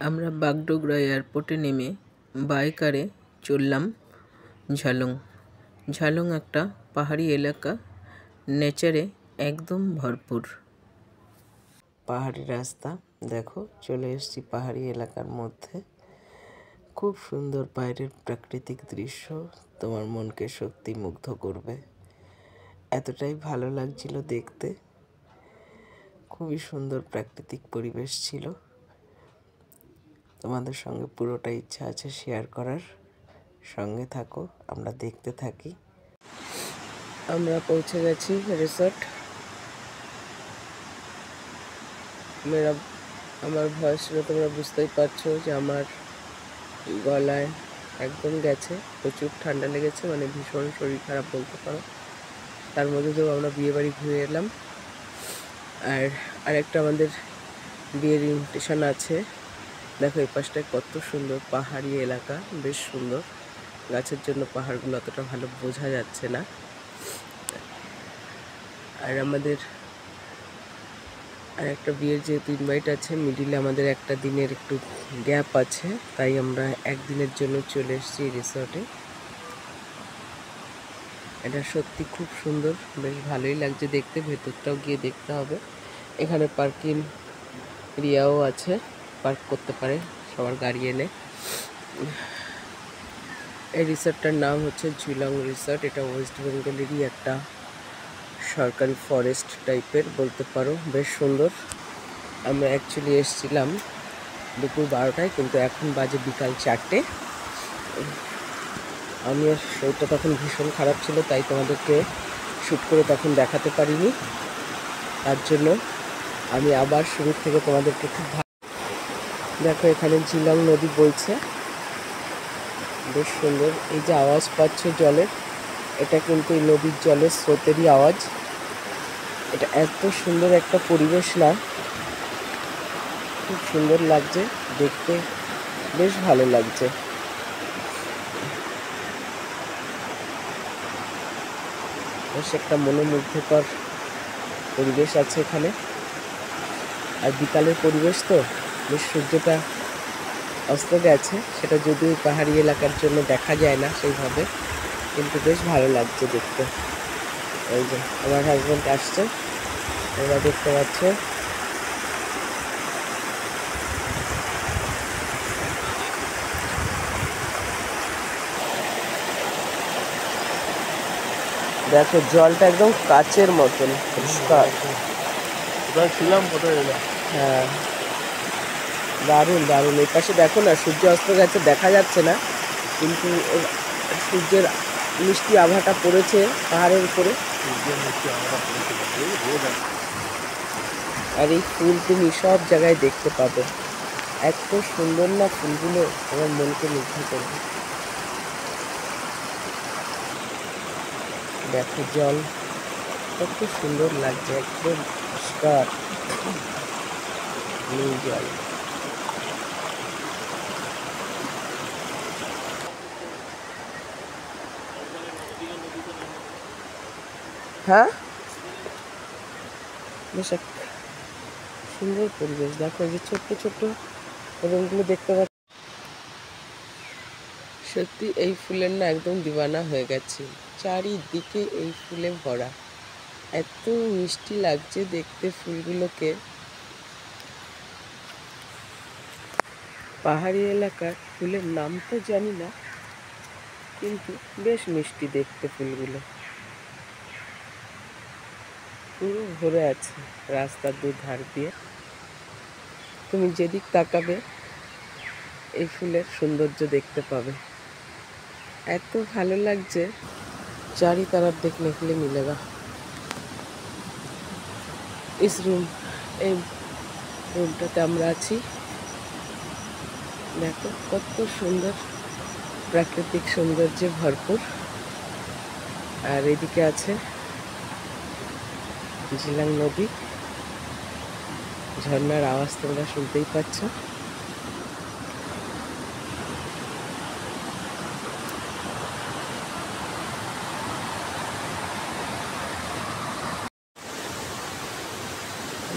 আমরা বাগডোগরা এয়ারপোর্টে নেমে বাই কারে চললাম ঝালং। ঝালং একটা পাহাড়ি এলাকা, নেচারে একদম ভরপুর। পাহাড়ি রাস্তা, দেখো চলে এসেছি পাহাড়ি এলাকার মধ্যে। খুব সুন্দর বাইরের প্রাকৃতিক দৃশ্য, তোমার মনকে সত্যি মুগ্ধ করবে। এতটাই ভালো লাগছিল দেখতে, খুবই সুন্দর প্রাকৃতিক পরিবেশ ছিল। তোমাদের সঙ্গে পুরোটা ইচ্ছা আছে শেয়ার করার, সঙ্গে থাকো, আমরা দেখতে থাকি। আমরা পৌঁছে গেছি রিসর্ট। আমার ভয়েস শুনে তোমরা বুঝতেই পারছো যে আমার গলায় একদম গেছে, প্রচুর ঠান্ডা লেগেছে, মানে ভীষণ শরীর খারাপ বলতে পারো। তার মধ্যে তো আমরা বিয়ে বাড়ি ঘুরে এলাম, আর একটা আমাদের বিয়ের ইনভিটেশন আছে। দেখো এই পাশটায় কত সুন্দর পাহাড়ি এলাকা, বেশ সুন্দর। গাছের জন্য পাহাড়গুলো অতটা ভালো বোঝা যাচ্ছে না। আর আমাদের আর একটা বিয়ের যেহেতু ইনভাইট আছে, মিডিলে আমাদের একটা দিনের একটু গ্যাপ আছে, তাই আমরা একদিনের জন্য চলে এসেছি রিসর্টে। এটা সত্যি খুব সুন্দর, বেশ ভালোই লাগছে দেখতে। ভেতরটাও গিয়ে দেখতে হবে। এখানে পার্কিং এরিয়াও আছে, পার্ক করতে পারে সবার গাড়ি এনে। এই রিসর্টটার নাম হচ্ছে ঝিলং রিসর্ট। এটা ওয়েস্ট বেঙ্গলেরই একটা সরকারি ফরেস্ট টাইপের বলতে পারো, বেশ সুন্দর। আমরা অ্যাকচুয়ালি এসেছিলাম দুপুর 12টায়, কিন্তু এখন বাজে বিকাল 4টে। আমি শরীরটা তখন ভীষণ খারাপ ছিল, তাই তোমাদেরকে শ্যুট করে তখন দেখাতে পারিনি। তার জন্য আমি আবার শুরু থেকে তোমাদেরকে খুব দেখো এখানে ঝিলং নদী বইছে, বেশ সুন্দর। এই যে আওয়াজ পাচ্ছ জলের, এটা কিন্তু এই নদীর জলের স্রোতেরই আওয়াজ। এটা এত সুন্দর একটা পরিবেশ না, খুব সুন্দর লাগছে দেখতে, বেশ ভালো লাগছে। বেশ একটা মনোমুগ্ধকর পরিবেশ আছে এখানে। আর বিকালের পরিবেশ তো, বেশ সূর্যটা অস্ত গেছে, সেটা যদিও পাহাড়ি এলাকার জন্য দেখা যায় না সেইভাবে, কিন্তু বেশ ভালো লাগছে দেখতে। এই যে আমার হাজব্যান্ড আসছে, তোমরা দেখতে পাচ্ছ। দেখো জলটা একদম কাচের মতন পরিষ্কার। হ্যাঁ, দারুণ দারুণ। এই পাশে দেখো না, সূর্য অস্ত গেছে, দেখা যাচ্ছে না, কিন্তু সূর্যের মিষ্টি আভাটা পড়েছে পাহাড়ের উপরে। আর এই ফুল তুমি সব জায়গায় দেখতে পাবে, এত সুন্দর না ফুলগুলো, আমার মনকে মুগ্ধ করবে। দেখো জল কত সুন্দর লাগছে, একদম পরিষ্কার নীল জল। হ্যাঁ, বেশ এক সুন্দর পরিবেশ। দেখো এই যে ছোট্ট ছোট্ট রুমগুলো দেখতে পাচ্ছি। সত্যি এই ফুলের না একদম দিওয়ানা হয়ে গেছি, চারিদিকে এই ফুলে ভরা, এত মিষ্টি লাগছে দেখতে ফুলগুলোকে। পাহাড়ি এলাকার ফুলের নাম তো জানি না, কিন্তু বেশ মিষ্টি দেখতে ফুলগুলো। পুরো ভরে আছে রাস্তার দুধার দিয়ে, তুমি যেদিক তাকাবে এই ফুলের সৌন্দর্য দেখতে পাবে। এত ভালো লাগছে, चारी तरफ देखने के लिए मिलेगा। इस রুমটাতে আমরা আছি। দেখো কত সুন্দর, প্রাকৃতিক সৌন্দর্যে ভরপুর। আর এদিকে আছে ঝিলং নদী, ঝর্ণার আওয়াজ তোমরা শুনতেই পাচ্ছ।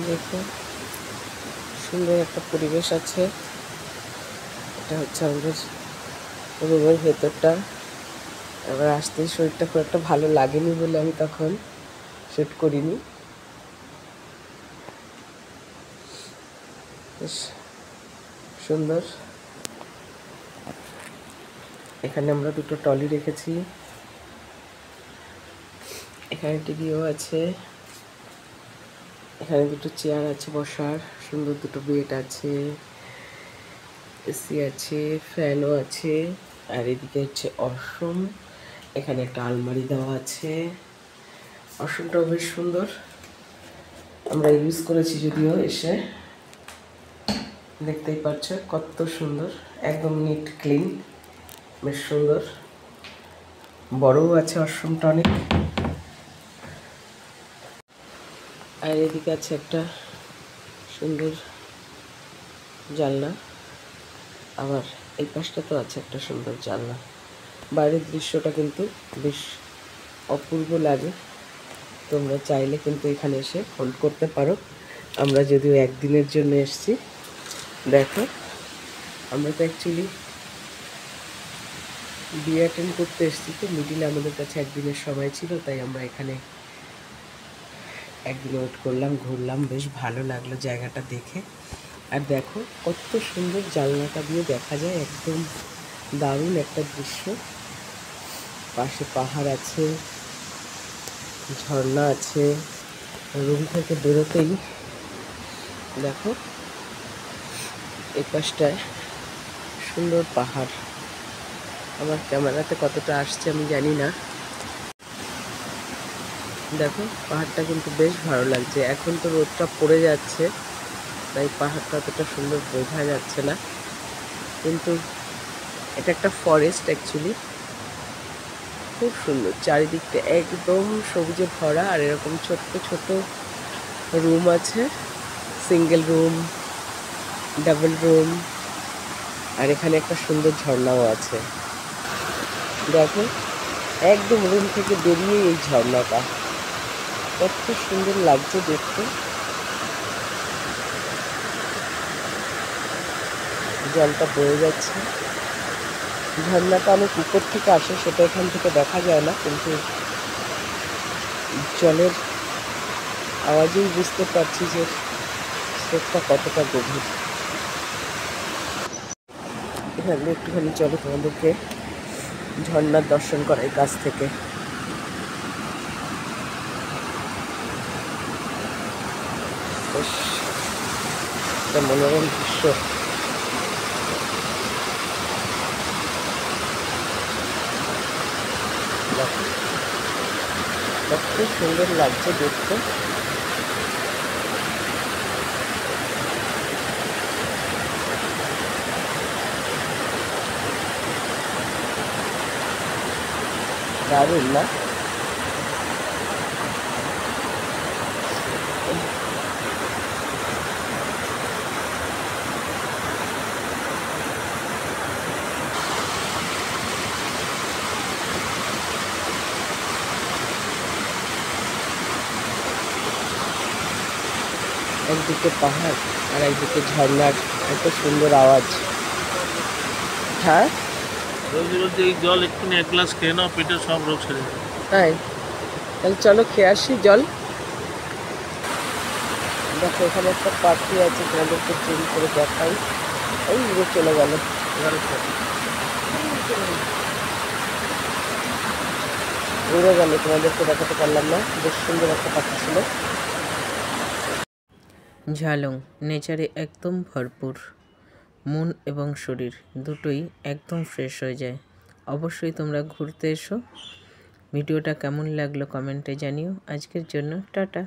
দেখো সুন্দর একটা পরিবেশ আছে। এটা হচ্ছে আমাদের রুমের ভেতরটা। এবার আসতেই শরীরটা খুব একটা ভালো লাগেনি বলে আমি তখন শ্যুট করিনি। বেশ সুন্দর। এখানে আমরা দুটো ট্রলি রেখেছি, এখানে টিভিও আছে, এখানে দুটো চেয়ার আছে বসার, সুন্দর দুটো বেড আছে, এসি আছে, ফ্যানও আছে। আর এদিকে হচ্ছে ওয়াশরুম, এখানে একটা আলমারি দেওয়া আছে। ওয়াশরুমটাও বেশ সুন্দর, আমরা ইউজ করেছি যদিও। এসে দেখতেই পাচ্ছ কত সুন্দর, একদম নিট ক্লিন, বেশ সুন্দর। বড়ও আছে ওয়াশরুমটা অনেক। আর এদিকে আছে একটা সুন্দর জানলা, আবার এই পাশটা তো আছে একটা সুন্দর জানলা। বাইরের দৃশ্যটা কিন্তু বেশ অপূর্ব লাগে। তোমরা চাইলে কিন্তু এখানে এসে হোল্ড করতে পারো। আমরা যদিও একদিনের জন্য এসেছি। দেখো, আমরা তো অ্যাকচুয়ালি বিয়ে অ্যাটেন্ড করতে এসেছি, তো মিডিলে আমাদের কাছে একদিনের সময় ছিল, তাই আমরা এখানে একদিন ওয়েট করলাম, ঘুরলাম, বেশ ভালো লাগলো জায়গাটা দেখে। আর দেখো কত সুন্দর জানলাটা দিয়ে দেখা যায়, একদম দারুণ একটা দৃশ্য। পাশে পাহাড় আছে, ঝর্ণা আছে। রুম থেকে বেরোতেই দেখো এই পাশটায় সুন্দর পাহাড়। আমার ক্যামেরাতে কতটা আসছে আমি জানি না। দেখো পাহাড়টা কিন্তু বেশ ভালো লাগছে। এখন তো রোদটা পড়ে যাচ্ছে, তাই পাহাড়টা অতটা সুন্দর বোঝা যাচ্ছে না, কিন্তু এটা একটা ফরেস্ট অ্যাকচুয়ালি। খুব সুন্দর, চারিদিকটা একদম সবুজে ভরা। আর এরকম ছোট্ট ছোট রুম আছে, সিঙ্গেল রুম, ডাবল রুম। আর এখানে একটা সুন্দর ঝর্ণাও আছে। দেখো একদম রুম থেকে বেরিয়ে এই ঝর্ণাটা কত সুন্দর লাগছে দেখতে। জলটা বয়ে যাচ্ছে, ঝর্ণাটা অনেক উপর থেকে আসে, সেটা এখান থেকে দেখা যায় না, কিন্তু জলের আওয়াজেই বুঝতে পারছি যে স্রোতটা কতটা গভীর। এখানে একটুখানি চলো তোমাদেরকে ঝর্ণার দর্শন করাই কাছ থেকে। বেশ একটা মনোরম দৃশ্য। কত সুন্দর লাগছে দেখতে। দারুণ না? একদিকে পাহাড় আর একদিকে ঝর্ণার এত সুন্দর আওয়াজ। হ্যাঁ, এই জল একটু এক গ্লাস খেয়ে নাও, পেটের সব রোগ সেরে যাবে। তাই তাহলে চলো খেয়ে আসি জল। দেখো এখানে একটা পাখি আছে, তোমাদেরকে জুম করে দেখাই। এই উড়ে চলে গেল, উড়ে গেল, তোমাদেরকে দেখাতে পারলাম না। বেশ সুন্দর একটা পাখি ছিল। ঝালং নেচারে একদম ভরপুর, মন এবং শরীর দুটোই একদম ফ্রেশ হয়ে যায়। অবশ্যই তোমরা ঘুরতে এসো। ভিডিওটা কেমন লাগলো কমেন্টে জানিও। আজকের জন্য টাটা।